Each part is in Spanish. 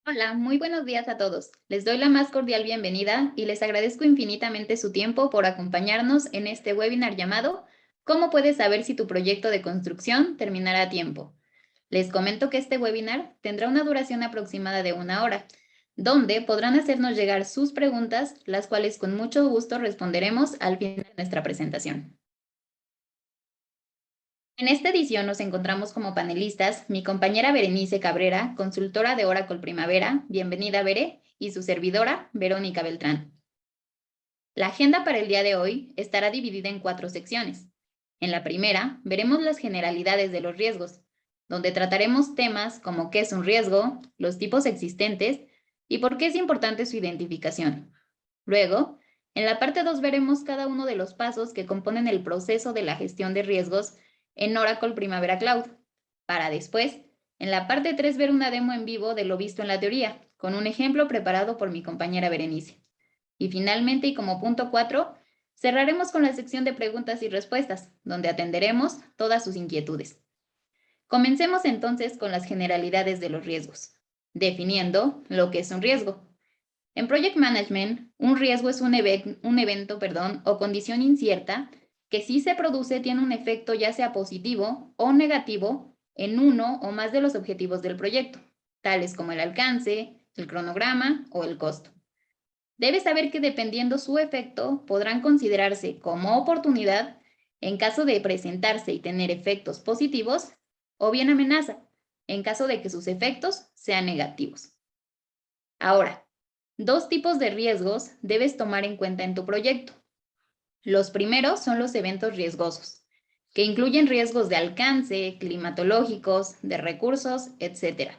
Hola, muy buenos días a todos. Les doy la más cordial bienvenida y les agradezco infinitamente su tiempo por acompañarnos en este webinar llamado ¿Cómo puedes saber si tu proyecto de construcción terminará a tiempo? Les comento que este webinar tendrá una duración aproximada de 1 hora, donde podrán hacernos llegar sus preguntas, las cuales con mucho gusto responderemos al final de nuestra presentación. En esta edición nos encontramos como panelistas mi compañera Berenice Cabrera, consultora de Oracle Primavera, bienvenida Bere, y su servidora Verónica Beltrán. La agenda para el día de hoy estará dividida en 4 secciones. En la primera veremos las generalidades de los riesgos, donde trataremos temas como qué es un riesgo, los tipos existentes y por qué es importante su identificación. Luego, en la parte 2 veremos cada uno de los pasos que componen el proceso de la gestión de riesgos en Oracle Primavera Cloud, para después, en la parte 3 ver una demo en vivo de lo visto en la teoría, con un ejemplo preparado por mi compañera Berenice. Y finalmente, y como punto 4, cerraremos con la sección de preguntas y respuestas, donde atenderemos todas sus inquietudes. Comencemos entonces con las generalidades de los riesgos, definiendo lo que es un riesgo. En Project Management, un riesgo es un evento o condición incierta que si se produce tiene un efecto ya sea positivo o negativo en uno o más de los objetivos del proyecto, tales como el alcance, el cronograma o el costo. Debes saber que dependiendo su efecto podrán considerarse como oportunidad en caso de presentarse y tener efectos positivos o bien amenaza en caso de que sus efectos sean negativos. Ahora, 2 tipos de riesgos debes tomar en cuenta en tu proyecto. Los primeros son los eventos riesgosos, que incluyen riesgos de alcance, climatológicos, de recursos, etc.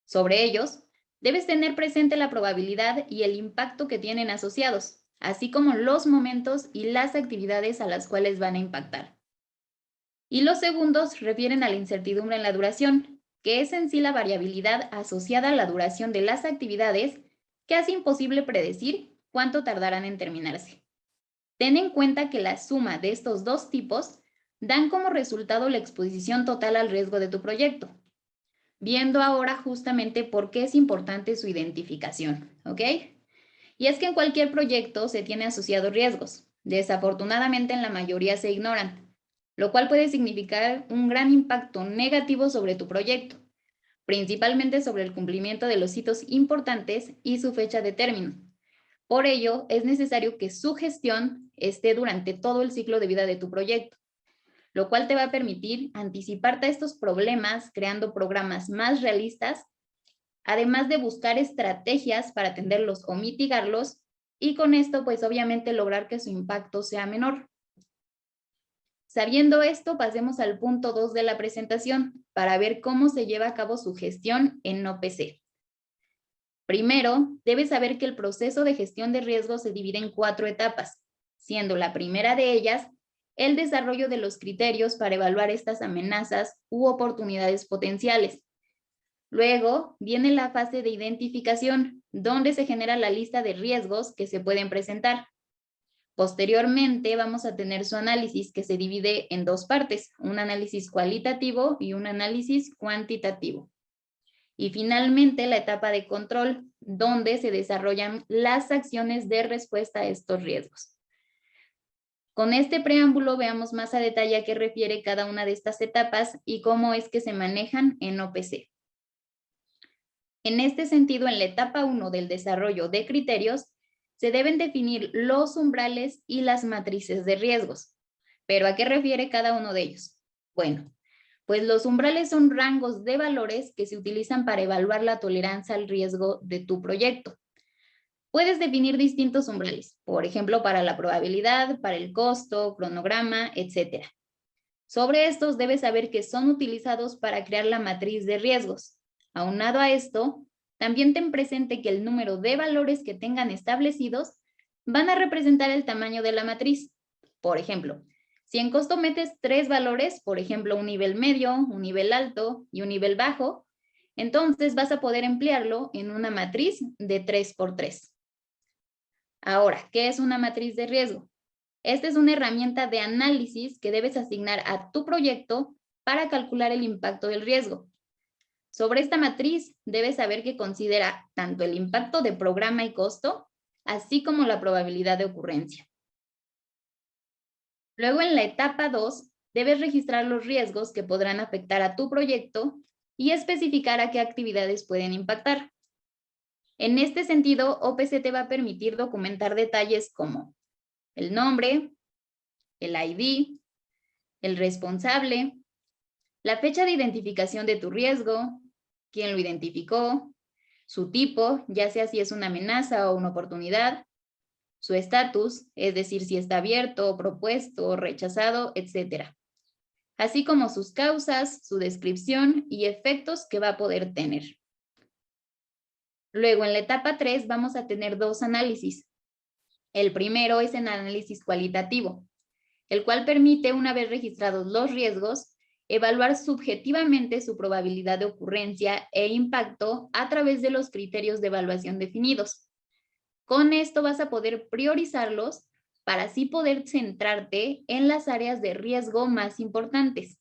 Sobre ellos, debes tener presente la probabilidad y el impacto que tienen asociados, así como los momentos y las actividades a las cuales van a impactar. Y los segundos refieren a la incertidumbre en la duración, que es en sí la variabilidad asociada a la duración de las actividades que hace imposible predecir cuánto tardarán en terminarse. Ten en cuenta que la suma de estos 2 tipos dan como resultado la exposición total al riesgo de tu proyecto, viendo ahora justamente por qué es importante su identificación, ¿ok? Y es que en cualquier proyecto se tiene asociados riesgos. Desafortunadamente en la mayoría se ignoran, lo cual puede significar un gran impacto negativo sobre tu proyecto, principalmente sobre el cumplimiento de los hitos importantes y su fecha de término. Por ello, es necesario que su gestión esté durante todo el ciclo de vida de tu proyecto, lo cual te va a permitir anticiparte a estos problemas creando programas más realistas, además de buscar estrategias para atenderlos o mitigarlos, y con esto, pues obviamente lograr que su impacto sea menor. Sabiendo esto, pasemos al punto 2 de la presentación para ver cómo se lleva a cabo su gestión en OPC. Primero, debes saber que el proceso de gestión de riesgos se divide en 4 etapas, siendo la primera de ellas el desarrollo de los criterios para evaluar estas amenazas u oportunidades potenciales. Luego viene la fase de identificación, donde se genera la lista de riesgos que se pueden presentar. Posteriormente vamos a tener su análisis, que se divide en 2 partes, un análisis cualitativo y un análisis cuantitativo. Y finalmente la etapa de control, donde se desarrollan las acciones de respuesta a estos riesgos. Con este preámbulo veamos más a detalle a qué refiere cada una de estas etapas y cómo es que se manejan en OPC. En este sentido, en la etapa 1 del desarrollo de criterios, se deben definir los umbrales y las matrices de riesgos. ¿Pero a qué refiere cada uno de ellos? Bueno, pues los umbrales son rangos de valores que se utilizan para evaluar la tolerancia al riesgo de tu proyecto. Puedes definir distintos umbrales, por ejemplo, para la probabilidad, para el costo, cronograma, etc. Sobre estos debes saber que son utilizados para crear la matriz de riesgos. Aunado a esto, también ten presente que el número de valores que tengan establecidos van a representar el tamaño de la matriz. Por ejemplo, si en costo metes 3 valores, por ejemplo, un nivel medio, un nivel alto y un nivel bajo, entonces vas a poder emplearlo en una matriz de 3x3. Ahora, ¿qué es una matriz de riesgo? Esta es una herramienta de análisis que debes asignar a tu proyecto para calcular el impacto del riesgo. Sobre esta matriz, debes saber que considera tanto el impacto de programa y costo, así como la probabilidad de ocurrencia. Luego, en la etapa 2, debes registrar los riesgos que podrán afectar a tu proyecto y especificar a qué actividades pueden impactar. En este sentido, OPC te va a permitir documentar detalles como el nombre, el ID, el responsable, la fecha de identificación de tu riesgo, quién lo identificó, su tipo, ya sea si es una amenaza o una oportunidad, su estatus, es decir, si está abierto, propuesto, rechazado, etc. Así como sus causas, su descripción y efectos que va a poder tener. Luego, en la etapa 3 vamos a tener dos análisis. El primero es el análisis cualitativo, el cual permite, una vez registrados los riesgos, evaluar subjetivamente su probabilidad de ocurrencia e impacto a través de los criterios de evaluación definidos. Con esto vas a poder priorizarlos para así poder centrarte en las áreas de riesgo más importantes.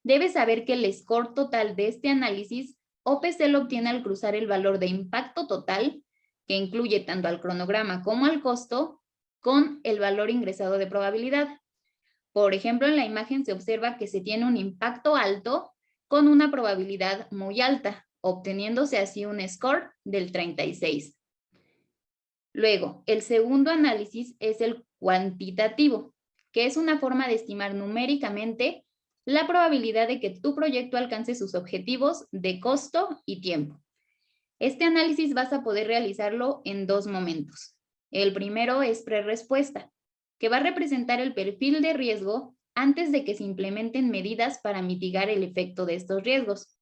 Debes saber que el score total de este análisis OPC lo obtiene al cruzar el valor de impacto total, que incluye tanto al cronograma como al costo, con el valor ingresado de probabilidad. Por ejemplo, en la imagen se observa que se tiene un impacto alto con una probabilidad muy alta, obteniéndose así un score del 36. Luego, el segundo análisis es el cuantitativo, que es una forma de estimar numéricamente la probabilidad de que tu proyecto alcance sus objetivos de costo y tiempo. Este análisis vas a poder realizarlo en dos momentos. El primero es prerrespuesta, que va a representar el perfil de riesgo antes de que se implementen medidas para mitigar el efecto de estos riesgos.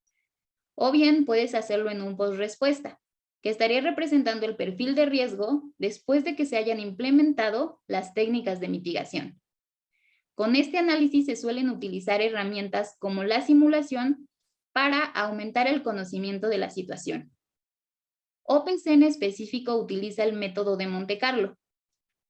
O bien puedes hacerlo en un postrespuesta, que estaría representando el perfil de riesgo después de que se hayan implementado las técnicas de mitigación. Con este análisis se suelen utilizar herramientas como la simulación para aumentar el conocimiento de la situación. OPC en específico utiliza el método de Monte Carlo.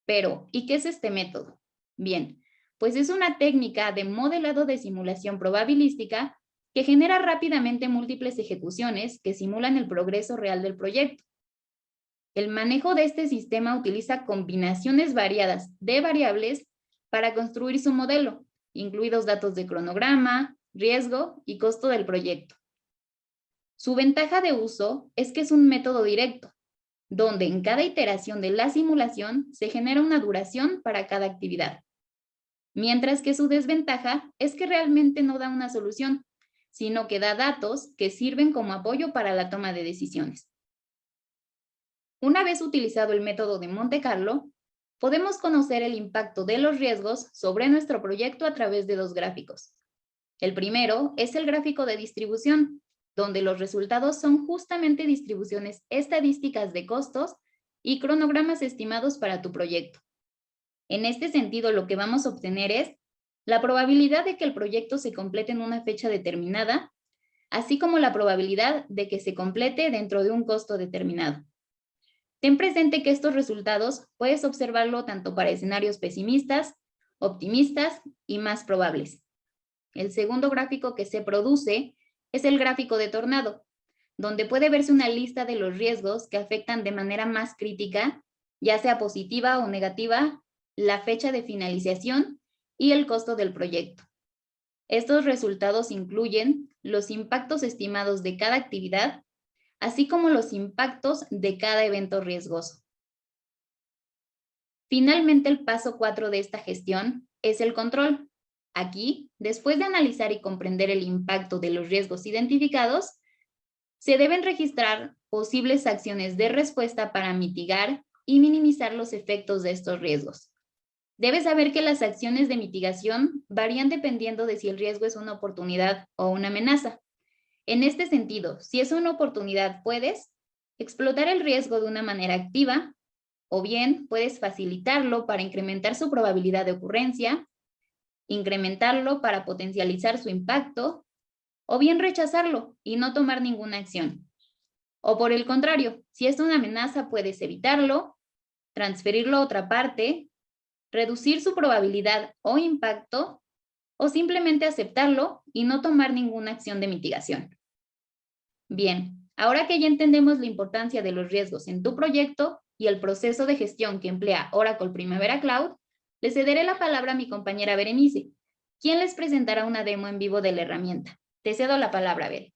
Pero, ¿y qué es este método? Bien, pues es una técnica de modelado de simulación probabilística que genera rápidamente múltiples ejecuciones que simulan el progreso real del proyecto. El manejo de este sistema utiliza combinaciones variadas de variables para construir su modelo, incluidos datos de cronograma, riesgo y costo del proyecto. Su ventaja de uso es que es un método directo, donde en cada iteración de la simulación se genera una duración para cada actividad. Mientras que su desventaja es que realmente no da una solución, sino que da datos que sirven como apoyo para la toma de decisiones. Una vez utilizado el método de Monte Carlo, podemos conocer el impacto de los riesgos sobre nuestro proyecto a través de dos gráficos. El primero es el gráfico de distribución, donde los resultados son justamente distribuciones estadísticas de costos y cronogramas estimados para tu proyecto. En este sentido, lo que vamos a obtener es la probabilidad de que el proyecto se complete en una fecha determinada, así como la probabilidad de que se complete dentro de un costo determinado. Ten presente que estos resultados puedes observarlo tanto para escenarios pesimistas, optimistas y más probables. El segundo gráfico que se produce es el gráfico de tornado, donde puede verse una lista de los riesgos que afectan de manera más crítica, ya sea positiva o negativa, la fecha de finalización y el costo del proyecto. Estos resultados incluyen los impactos estimados de cada actividad, así como los impactos de cada evento riesgoso. Finalmente, el paso 4 de esta gestión es el control. Aquí, después de analizar y comprender el impacto de los riesgos identificados, se deben registrar posibles acciones de respuesta para mitigar y minimizar los efectos de estos riesgos. Debes saber que las acciones de mitigación varían dependiendo de si el riesgo es una oportunidad o una amenaza. En este sentido, si es una oportunidad, puedes explotar el riesgo de una manera activa, o bien puedes facilitarlo para incrementar su probabilidad de ocurrencia, incrementarlo para potencializar su impacto, o bien rechazarlo y no tomar ninguna acción. O por el contrario, si es una amenaza, puedes evitarlo, transferirlo a otra parte, reducir su probabilidad o impacto, o simplemente aceptarlo y no tomar ninguna acción de mitigación. Bien, ahora que ya entendemos la importancia de los riesgos en tu proyecto y el proceso de gestión que emplea Oracle Primavera Cloud, le cederé la palabra a mi compañera Berenice, quien les presentará una demo en vivo de la herramienta. Te cedo la palabra, Bere.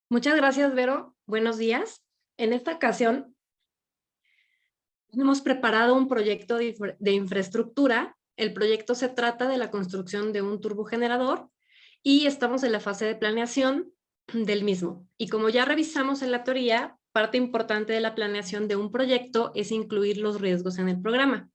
Muchas gracias, Vero. Buenos días. En esta ocasión, hemos preparado un proyecto de infraestructura. El proyecto se trata de la construcción de un turbogenerador y estamos en la fase de planeación del mismo. Y como ya revisamos en la teoría, parte importante de la planeación de un proyecto es incluir los riesgos en el programa.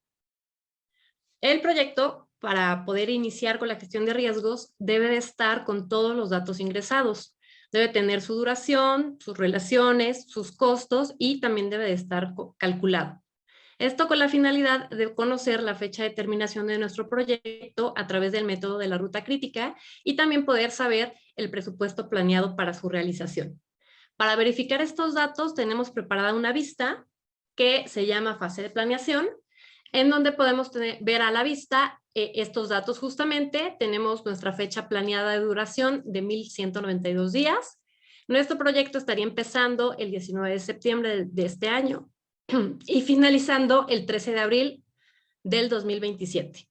El proyecto, para poder iniciar con la gestión de riesgos, debe de estar con todos los datos ingresados. Debe tener su duración, sus relaciones, sus costos y también debe de estar calculado. Esto con la finalidad de conocer la fecha de terminación de nuestro proyecto a través del método de la ruta crítica y también poder saber el presupuesto planeado para su realización. Para verificar estos datos tenemos preparada una vista que se llama fase de planeación, en donde podemos ver a la vista estos datos justamente. Tenemos nuestra fecha planeada de duración de 1,192 días. Nuestro proyecto estaría empezando el 19 de septiembre de este año y finalizando el 13 de abril del 2027.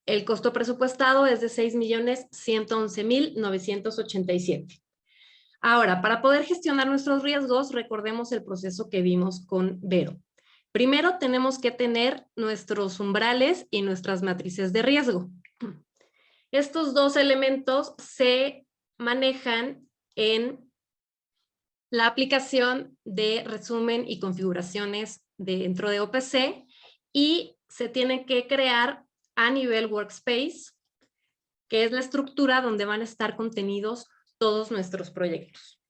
El costo presupuestado es de 6,111,987. Ahora, para poder gestionar nuestros riesgos, recordemos el proceso que vimos con Vero. Primero tenemos que tener nuestros umbrales y nuestras matrices de riesgo. Estos dos elementos se manejan en la aplicación de resumen y configuraciones dentro de OPC y se tienen que crear a nivel workspace, que es la estructura donde van a estar contenidos todos nuestros proyectos.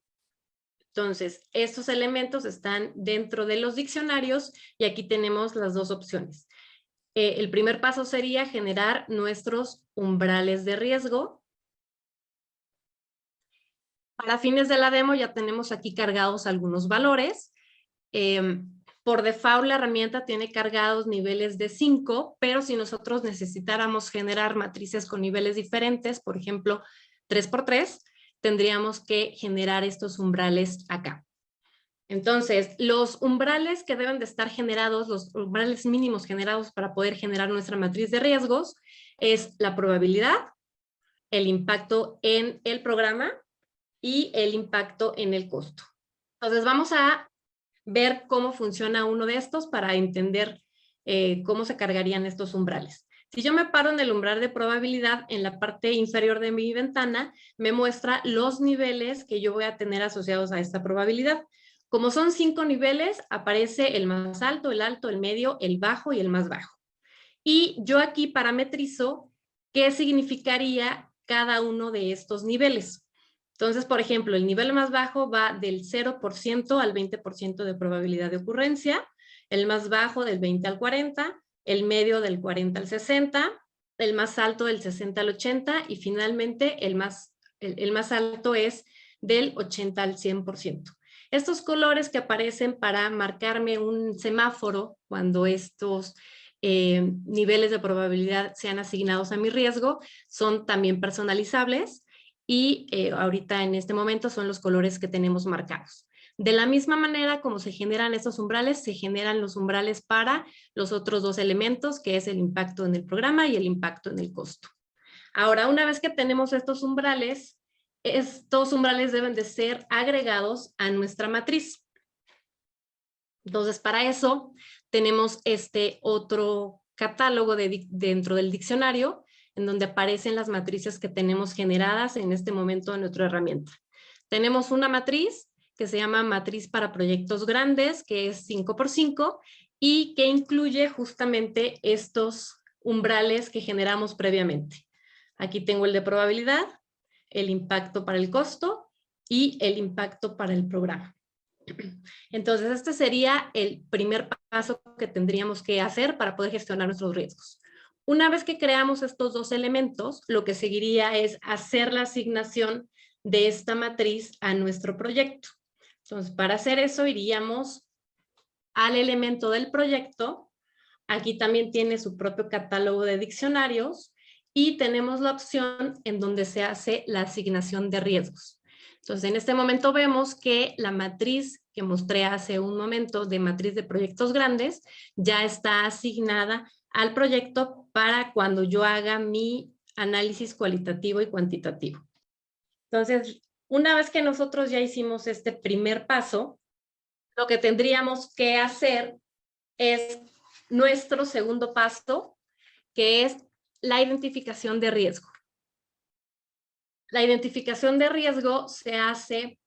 Entonces, estos elementos están dentro de los diccionarios y aquí tenemos las dos opciones. El primer paso sería generar nuestros umbrales de riesgo. Para fines de la demo ya tenemos aquí cargados algunos valores. Por default la herramienta tiene cargados niveles de 5, pero si nosotros necesitáramos generar matrices con niveles diferentes, por ejemplo 3x3, tendríamos que generar estos umbrales acá. Entonces, los umbrales que deben de estar generados, los umbrales mínimos generados para poder generar nuestra matriz de riesgos, es la probabilidad, el impacto en el programa y el impacto en el costo. Entonces, vamos a ver cómo funciona uno de estos para entender cómo se cargarían estos umbrales. Si yo me paro en el umbral de probabilidad, en la parte inferior de mi ventana, me muestra los niveles que yo voy a tener asociados a esta probabilidad. Como son 5 niveles, aparece el más alto, el medio, el bajo y el más bajo. Y yo aquí parametrizo qué significaría cada uno de estos niveles. Entonces, por ejemplo, el nivel más bajo va del 0% al 20% de probabilidad de ocurrencia, el más bajo del 20 al 40, el medio del 40 al 60, el más alto del 60 al 80 y finalmente el más alto es del 80 al 100%. Estos colores que aparecen para marcarme un semáforo cuando estos niveles de probabilidad sean asignados a mi riesgo son también personalizables y ahorita en este momento son los colores que tenemos marcados. De la misma manera como se generan estos umbrales, se generan los umbrales para los otros dos elementos, que es el impacto en el programa y el impacto en el costo. Ahora, una vez que tenemos estos umbrales deben de ser agregados a nuestra matriz. Entonces, para eso tenemos este otro catálogo dentro del diccionario, en donde aparecen las matrices que tenemos generadas en este momento en nuestra herramienta. Tenemos una matriz que se llama matriz para proyectos grandes, que es 5x5, y que incluye justamente estos umbrales que generamos previamente. Aquí tengo el de probabilidad, el impacto para el costo y el impacto para el programa. Entonces, este sería el primer paso que tendríamos que hacer para poder gestionar nuestros riesgos. Una vez que creamos estos dos elementos, lo que seguiría es hacer la asignación de esta matriz a nuestro proyecto. Entonces, para hacer eso iríamos al elemento del proyecto. Aquí también tiene su propio catálogo de diccionarios y tenemos la opción en donde se hace la asignación de riesgos. Entonces, en este momento vemos que la matriz que mostré hace un momento de matriz de proyectos grandes ya está asignada al proyecto para cuando yo haga mi análisis cualitativo y cuantitativo. Entonces, una vez que nosotros ya hicimos este primer paso, lo que tendríamos que hacer es nuestro segundo paso, que es la identificación de riesgo. La identificación de riesgo se hace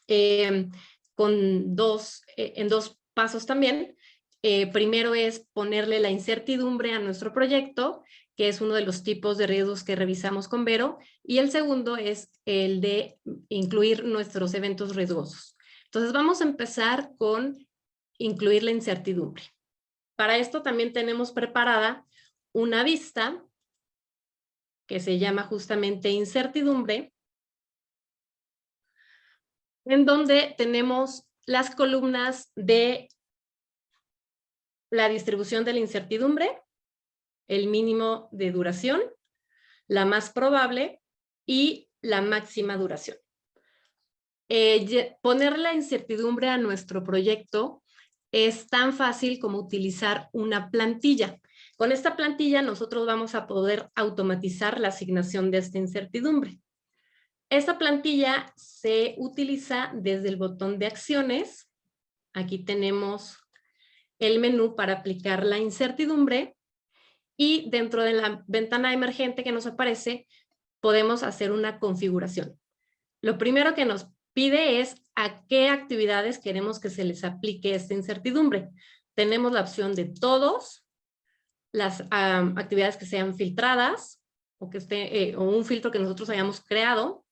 en dos pasos también. Primero es ponerle la incertidumbre a nuestro proyecto, que es uno de los tipos de riesgos que revisamos con Vero, y el segundo es el de incluir nuestros eventos riesgosos. Entonces vamos a empezar con incluir la incertidumbre. Para esto también tenemos preparada una vista que se llama justamente incertidumbre, en donde tenemos las columnas de la distribución de la incertidumbre, el mínimo de duración, la más probable y la máxima duración. Poner la incertidumbre a nuestro proyecto es tan fácil como utilizar una plantilla. Con esta plantilla nosotros vamos a poder automatizar la asignación de esta incertidumbre. Esta plantilla se utiliza desde el botón de acciones. Aquí tenemos el menú para aplicar la incertidumbre y dentro de la ventana emergente que nos aparece podemos hacer una configuración. Lo primero que nos pide es a qué actividades queremos que se les aplique esta incertidumbre. Tenemos la opción de todos, las actividades que sean filtradas o, o un filtro que nosotros hayamos creado,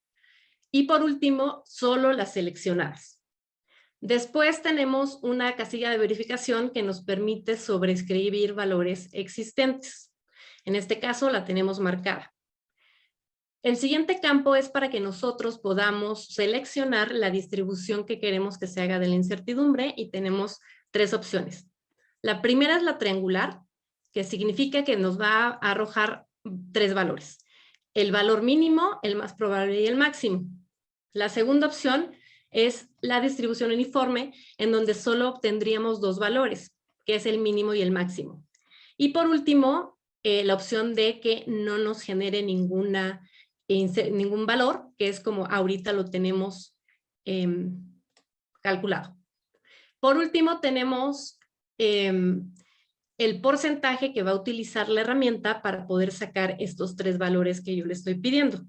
y por último, solo las seleccionadas. Después tenemos una casilla de verificación que nos permite sobreescribir valores existentes. En este caso la tenemos marcada. El siguiente campo es para que nosotros podamos seleccionar la distribución que queremos que se haga de la incertidumbre y tenemos tres opciones. La primera es la triangular, que significa que nos va a arrojar tres valores. El valor mínimo, el más probable y el máximo. La segunda opción es la distribución uniforme, en donde solo obtendríamos dos valores, que es el mínimo y el máximo. Y por último, la opción de que no nos genere ningún valor, que es como ahorita lo tenemos calculado. Por último, tenemos el porcentaje que va a utilizar la herramienta para poder sacar estos tres valores que yo le estoy pidiendo.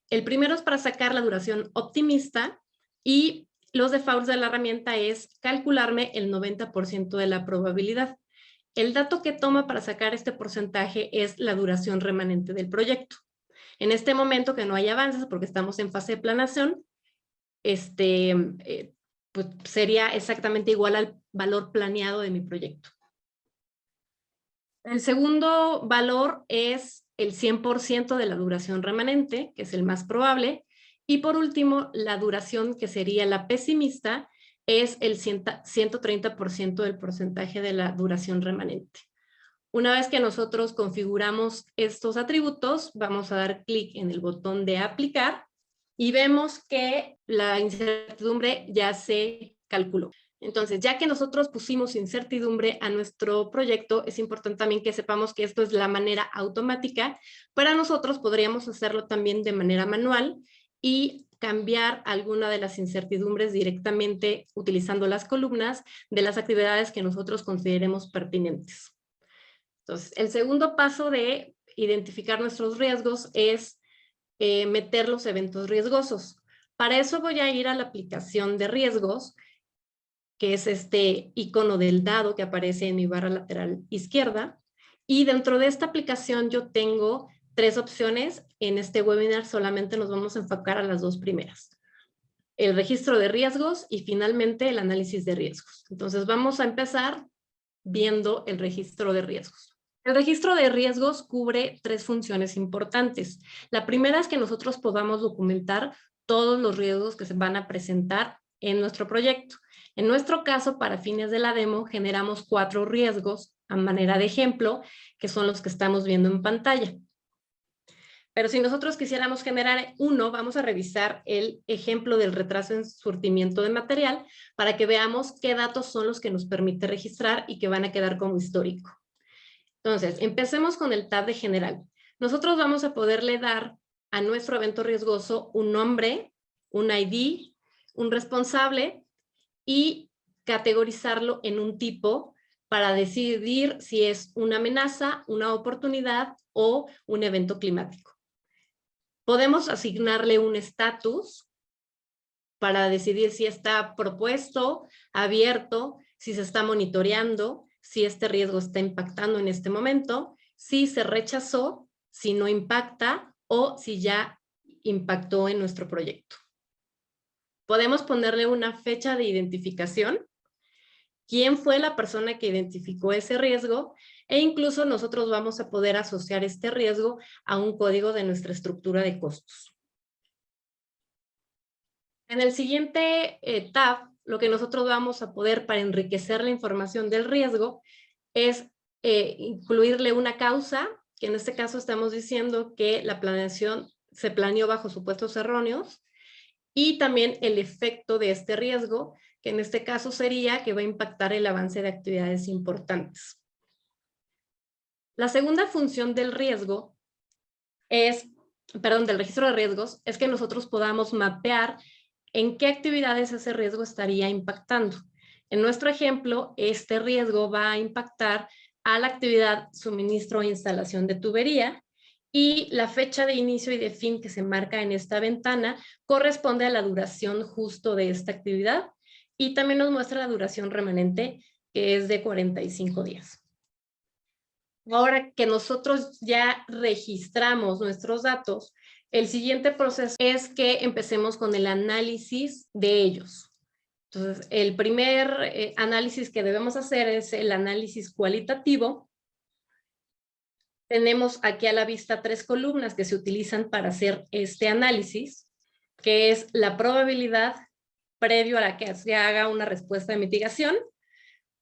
El primero es para sacar la duración optimista y los defaults de la herramienta es calcularme el 90% de la probabilidad. El dato que toma para sacar este porcentaje es la duración remanente del proyecto. En este momento que no hay avances porque estamos en fase de planeación, pues sería exactamente igual al valor planeado de mi proyecto. El segundo valor es el 100% de la duración remanente, que es el más probable. Y por último, la duración que sería la pesimista es el 130% del porcentaje de la duración remanente. Una vez que nosotros configuramos estos atributos, vamos a dar clic en el botón de aplicar y vemos que la incertidumbre ya se calculó. Entonces, ya que nosotros pusimos incertidumbre a nuestro proyecto, es importante también que sepamos que esto es la manera automática. Para nosotros podríamos hacerlo también de manera manual y cambiar alguna de las incertidumbres directamente utilizando las columnas de las actividades que nosotros consideremos pertinentes. Entonces, el segundo paso de identificar nuestros riesgos es meter los eventos riesgosos. Para eso voy a ir a la aplicación de riesgos, que es este icono del dado que aparece en mi barra lateral izquierda. Y dentro de esta aplicación yo tengo tres opciones. En este webinar solamente nos vamos a enfocar a las dos primeras. El registro de riesgos y finalmente el análisis de riesgos. Entonces vamos a empezar viendo el registro de riesgos. El registro de riesgos cubre tres funciones importantes. La primera es que nosotros podamos documentar todos los riesgos que se van a presentar en nuestro proyecto. En nuestro caso, para fines de la demo, generamos 4 riesgos a manera de ejemplo, que son los que estamos viendo en pantalla. Pero si nosotros quisiéramos generar uno, vamos a revisar el ejemplo del retraso en surtimiento de material para que veamos qué datos son los que nos permite registrar y que van a quedar como histórico. Entonces, empecemos con el tab de general. Nosotros vamos a poderle dar a nuestro evento riesgoso un nombre, un ID, un responsable y categorizarlo en un tipo para decidir si es una amenaza, una oportunidad o un evento climático. Podemos asignarle un estatus para decidir si está propuesto, abierto, si se está monitoreando, si este riesgo está impactando en este momento, si se rechazó, si no impacta o si ya impactó en nuestro proyecto. Podemos ponerle una fecha de identificación, quién fue la persona que identificó ese riesgo e incluso nosotros vamos a poder asociar este riesgo a un código de nuestra estructura de costos. En el siguiente tab, lo que nosotros vamos a poder para enriquecer la información del riesgo es incluirle una causa, que en este caso estamos diciendo que la planeación se planeó bajo supuestos erróneos, y también el efecto de este riesgo, que en este caso sería que va a impactar el avance de actividades importantes. La segunda función del riesgo del registro de riesgos, es que nosotros podamos mapear en qué actividades ese riesgo estaría impactando. En nuestro ejemplo, este riesgo va a impactar a la actividad suministro e instalación de tubería, y la fecha de inicio y de fin que se marca en esta ventana corresponde a la duración justo de esta actividad, y también nos muestra la duración remanente, que es de 45 días. Ahora que nosotros ya registramos nuestros datos, el siguiente proceso es que empecemos con el análisis de ellos. Entonces, el primer análisis que debemos hacer es el análisis cualitativo. Tenemos aquí a la vista 3 columnas que se utilizan para hacer este análisis, que es la probabilidad previo a la que se haga una respuesta de mitigación,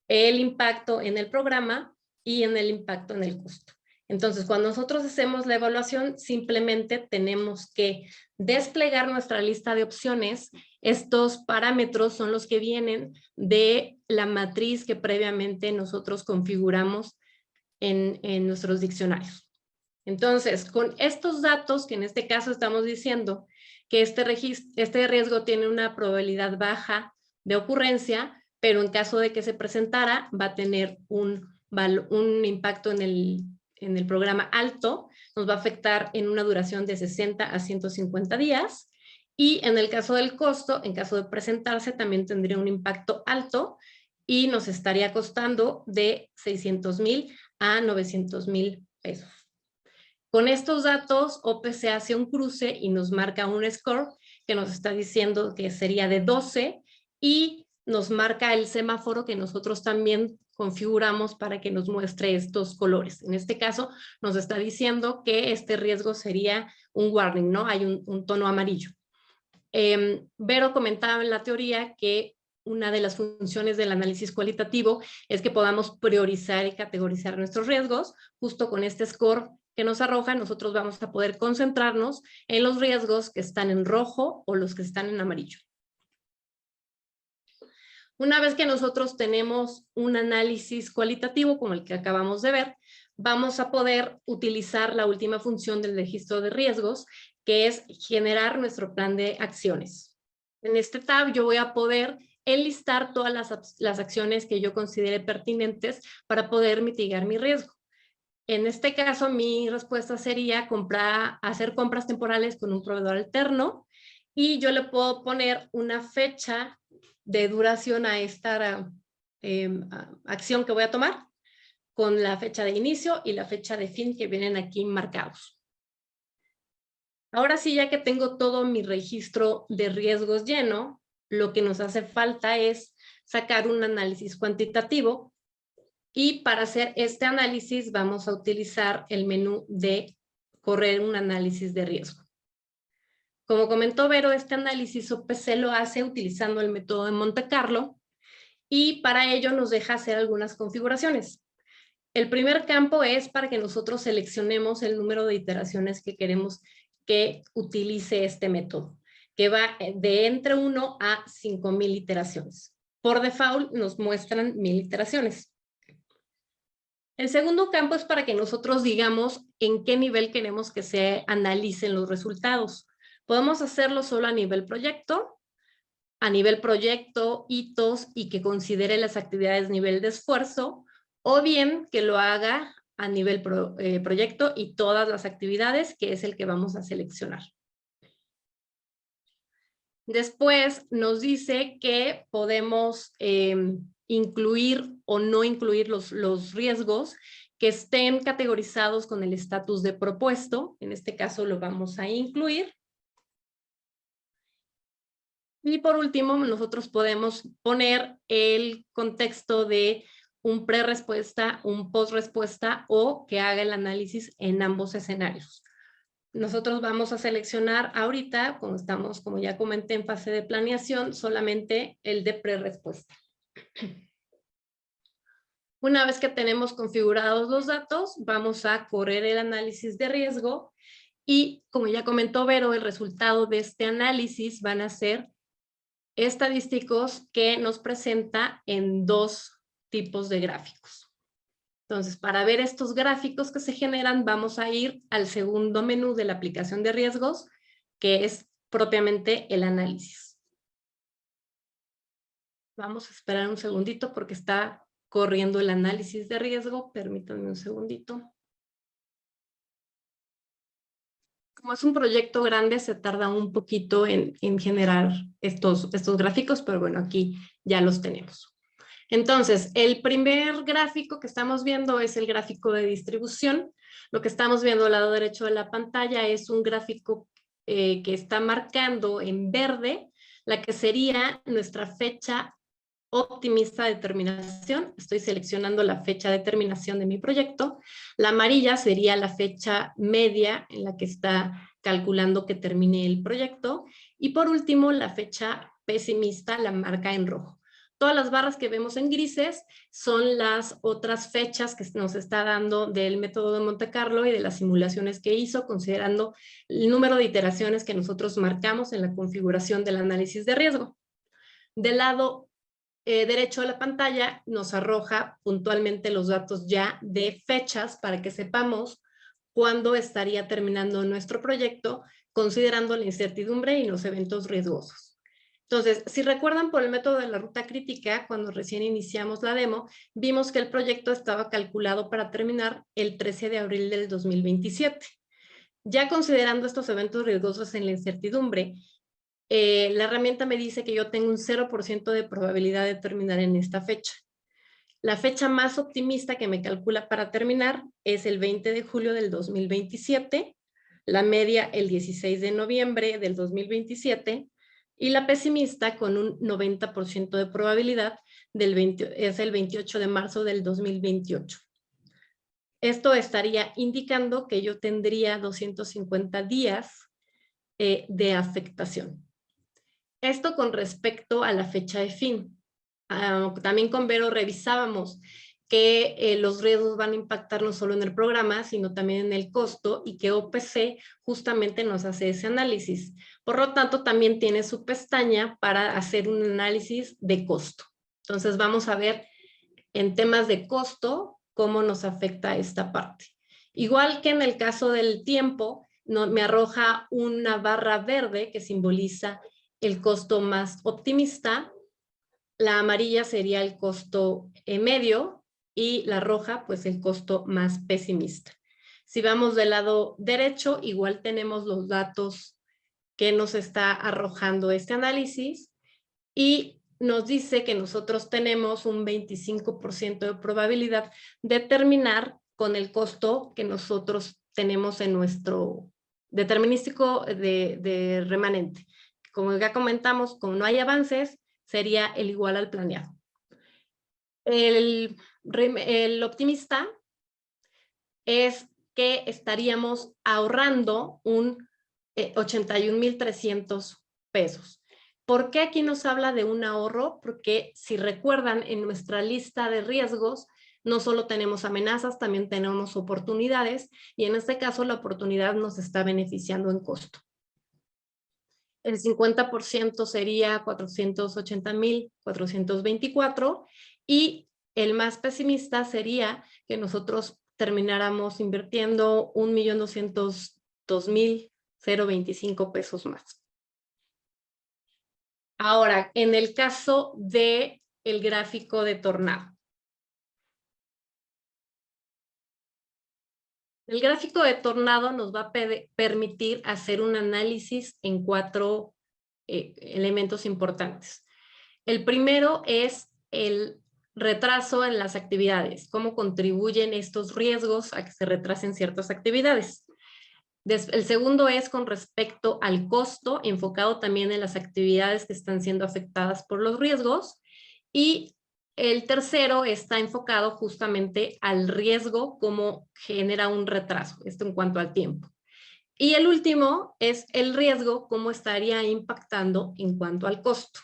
el impacto en el programa y en el impacto en el costo. Entonces, cuando nosotros hacemos la evaluación, simplemente tenemos que desplegar nuestra lista de opciones. Estos parámetros son los que vienen de la matriz que previamente nosotros configuramos en nuestros diccionarios. Entonces, con estos datos, que en este caso estamos diciendo que este riesgo tiene una probabilidad baja de ocurrencia, pero en caso de que se presentara, va a tener un impacto en el programa alto, nos va a afectar en una duración de 60 a 150 días, y en el caso del costo, en caso de presentarse, también tendría un impacto alto y nos estaría costando de 600,000 a 900,000 pesos. Con estos datos, OPC hace un cruce y nos marca un score que nos está diciendo que sería de 12, y nos marca el semáforo que nosotros también configuramos para que nos muestre estos colores. En este caso, nos está diciendo que este riesgo sería un warning, ¿no? Hay un tono amarillo. Vero comentaba en la teoría que una de las funciones del análisis cualitativo es que podamos priorizar y categorizar nuestros riesgos. Justo con este score que nos arroja, nosotros vamos a poder concentrarnos en los riesgos que están en rojo o los que están en amarillo. Una vez que nosotros tenemos un análisis cualitativo como el que acabamos de ver, vamos a poder utilizar la última función del registro de riesgos, que es generar nuestro plan de acciones. En este tab yo voy a poder enlistar todas las acciones que yo considere pertinentes para poder mitigar mi riesgo. En este caso, mi respuesta sería hacer compras temporales con un proveedor alterno, y yo le puedo poner una fecha de duración a esta acción que voy a tomar, con la fecha de inicio y la fecha de fin que vienen aquí marcados. Ahora sí, ya que tengo todo mi registro de riesgos lleno, lo que nos hace falta es sacar un análisis cuantitativo, y para hacer este análisis vamos a utilizar el menú de correr un análisis de riesgo. Como comentó Vero, este análisis OPC lo hace utilizando el método de Monte Carlo, y para ello nos deja hacer algunas configuraciones. El primer campo es para que nosotros seleccionemos el número de iteraciones que queremos que utilice este método, que va de entre 1 a 5,000 iteraciones. Por default nos muestran 1000 iteraciones. El segundo campo es para que nosotros digamos en qué nivel queremos que se analicen los resultados. Podemos hacerlo solo a nivel proyecto, hitos y que considere las actividades nivel de esfuerzo, o bien que lo haga a nivel proyecto y todas las actividades, que es el que vamos a seleccionar. Después nos dice que podemos incluir o no incluir los riesgos que estén categorizados con el estatus de propuesto. En este caso lo vamos a incluir. Y por último, nosotros podemos poner el contexto de un pre-respuesta, un post-respuesta o que haga el análisis en ambos escenarios. Nosotros vamos a seleccionar ahorita, como estamos, como ya comenté, en fase de planeación, solamente el de pre-respuesta. Una vez que tenemos configurados los datos, vamos a correr el análisis de riesgo y, como ya comentó Vero, el resultado de este análisis van a ser estadísticos que nos presenta en 2 tipos de gráficos. Entonces, para ver estos gráficos que se generan, vamos a ir al segundo menú de la aplicación de riesgos, que es propiamente el análisis. Vamos a esperar un segundito porque está corriendo el análisis de riesgo. Permítanme un segundito. Como es un proyecto grande, se tarda un poquito en generar estos gráficos, pero bueno, aquí ya los tenemos. Entonces, el primer gráfico que estamos viendo es el gráfico de distribución. Lo que estamos viendo al lado derecho de la pantalla es un gráfico que está marcando en verde la que sería nuestra fecha optimista de terminación. Estoy seleccionando la fecha de terminación de mi proyecto. La amarilla sería la fecha media en la que está calculando que termine el proyecto. Y por último, la fecha pesimista, la marca en rojo. Todas las barras que vemos en grises son las otras fechas que nos está dando del método de Monte Carlo y de las simulaciones que hizo, considerando el número de iteraciones que nosotros marcamos en la configuración del análisis de riesgo. Del lado derecho de la pantalla nos arroja puntualmente los datos ya de fechas para que sepamos cuándo estaría terminando nuestro proyecto, considerando la incertidumbre y los eventos riesgosos. Entonces, si recuerdan por el método de la ruta crítica, cuando recién iniciamos la demo, vimos que el proyecto estaba calculado para terminar el 13 de abril del 2027. Ya considerando estos eventos riesgosos en la incertidumbre, la herramienta me dice que yo tengo un 0% de probabilidad de terminar en esta fecha. La fecha más optimista que me calcula para terminar es el 20 de julio del 2027, la media el 16 de noviembre del 2027 y la pesimista con un 90% de probabilidad es el 28 de marzo del 2028. Esto estaría indicando que yo tendría 250 días de afectación. Esto con respecto a la fecha de fin. También con Vero revisábamos que los riesgos van a impactar no solo en el programa, sino también en el costo y que OPC justamente nos hace ese análisis. Por lo tanto, también tiene su pestaña para hacer un análisis de costo. Entonces, vamos a ver en temas de costo cómo nos afecta esta parte. Igual que en el caso del tiempo, me arroja una barra verde que simboliza el costo más optimista. La amarilla sería el costo medio y la roja, pues el costo más pesimista. Si vamos del lado derecho, igual tenemos los datos que nos está arrojando este análisis y nos dice que nosotros tenemos un 25% de probabilidad de terminar con el costo que nosotros tenemos en nuestro determinístico de remanente. Como ya comentamos, como no hay avances, sería el igual al planeado. El optimista es que estaríamos ahorrando un 81,300 pesos. ¿Por qué aquí nos habla de un ahorro? Porque si recuerdan, en nuestra lista de riesgos no solo tenemos amenazas, también tenemos oportunidades y en este caso la oportunidad nos está beneficiando en costo. El 50% sería 480,424 y el más pesimista sería que nosotros termináramos invirtiendo 1,202,025 pesos más. Ahora, en el caso de el gráfico de tornado. El gráfico de tornado nos va a permitir hacer un análisis en 4 elementos importantes. El primero es el retraso en las actividades, cómo contribuyen estos riesgos a que se retrasen ciertas actividades. El segundo es con respecto al costo, enfocado también en las actividades que están siendo afectadas por los riesgos. Y el tercero está enfocado justamente al riesgo, cómo genera un retraso, esto en cuanto al tiempo. Y el último es el riesgo, cómo estaría impactando en cuanto al costo.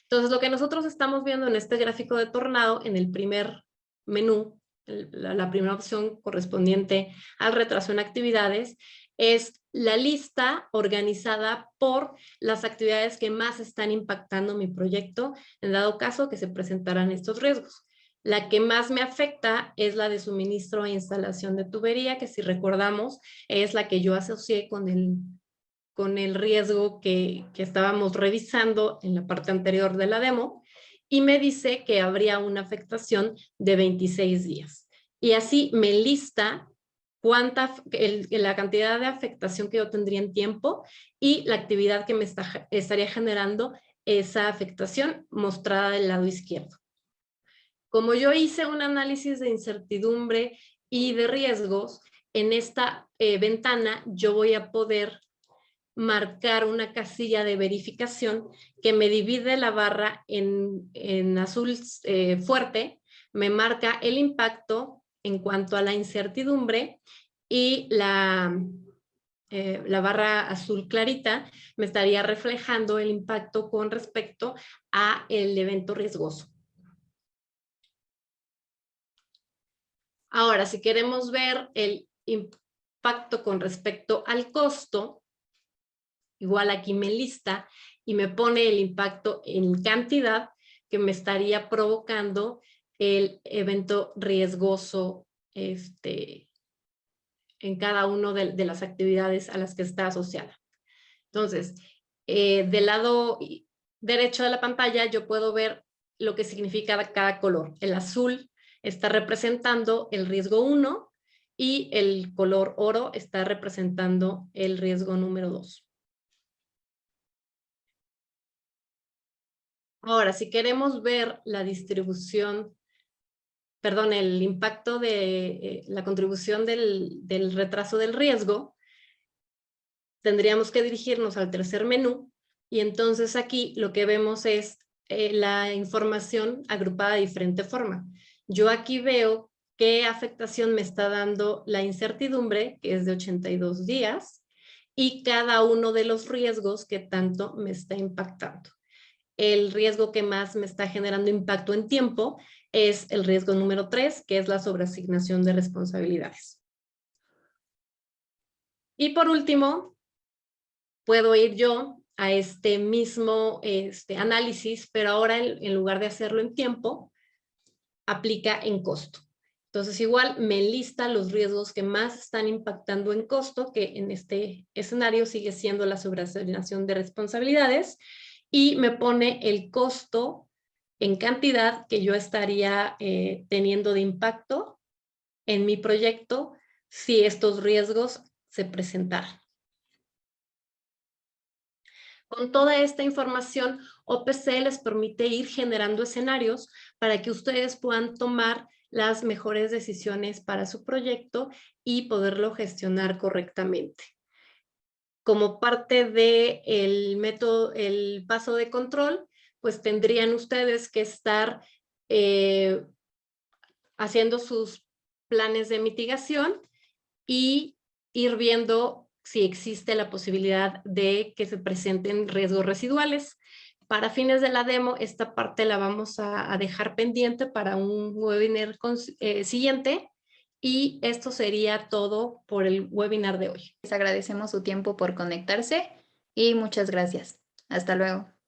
Entonces, lo que nosotros estamos viendo en este gráfico de tornado, en el primer menú, la primera opción correspondiente al retraso en actividades, es la lista organizada por las actividades que más están impactando mi proyecto, en dado caso que se presentaran estos riesgos. La que más me afecta es la de suministro e instalación de tubería, que si recordamos es la que yo asocié con el riesgo que estábamos revisando en la parte anterior de la demo, y me dice que habría una afectación de 26 días. Y así me lista la cantidad de afectación que yo tendría en tiempo y la actividad que me estaría generando esa afectación mostrada del lado izquierdo. Como yo hice un análisis de incertidumbre y de riesgos, en esta ventana yo voy a poder marcar una casilla de verificación que me divide la barra en azul fuerte, me marca el impacto en cuanto a la incertidumbre y la barra azul clarita me estaría reflejando el impacto con respecto a el evento riesgoso. Ahora, si queremos ver el impacto con respecto al costo, igual aquí me lista y me pone el impacto en cantidad que me estaría provocando el evento riesgoso en cada una de las actividades a las que está asociada. Entonces, del lado derecho de la pantalla yo puedo ver lo que significa cada color. El azul está representando el riesgo 1 y el color oro está representando el riesgo número 2. Ahora, si queremos ver la distribución, perdón, el impacto de la contribución del retraso del riesgo, tendríamos que dirigirnos al tercer menú y entonces aquí lo que vemos es la información agrupada de diferente forma. Yo aquí veo qué afectación me está dando la incertidumbre, que es de 82 días, y cada uno de los riesgos que tanto me está impactando. El riesgo que más me está generando impacto en tiempo es el riesgo número 3, que es la sobreasignación de responsabilidades. Y por último, puedo ir yo a este mismo análisis, pero ahora en lugar de hacerlo en tiempo, aplica en costo. Entonces igual me lista los riesgos que más están impactando en costo, que en este escenario sigue siendo la sobreasignación de responsabilidades, y me pone el costo en cantidad que yo estaría teniendo de impacto en mi proyecto si estos riesgos se presentaran. Con toda esta información, OPC les permite ir generando escenarios para que ustedes puedan tomar las mejores decisiones para su proyecto y poderlo gestionar correctamente. Como parte del método, el paso de control, pues tendrían ustedes que estar haciendo sus planes de mitigación y ir viendo si existe la posibilidad de que se presenten riesgos residuales. Para fines de la demo, esta parte la vamos a dejar pendiente para un webinar siguiente, y esto sería todo por el webinar de hoy. Les agradecemos su tiempo por conectarse y muchas gracias. Hasta luego.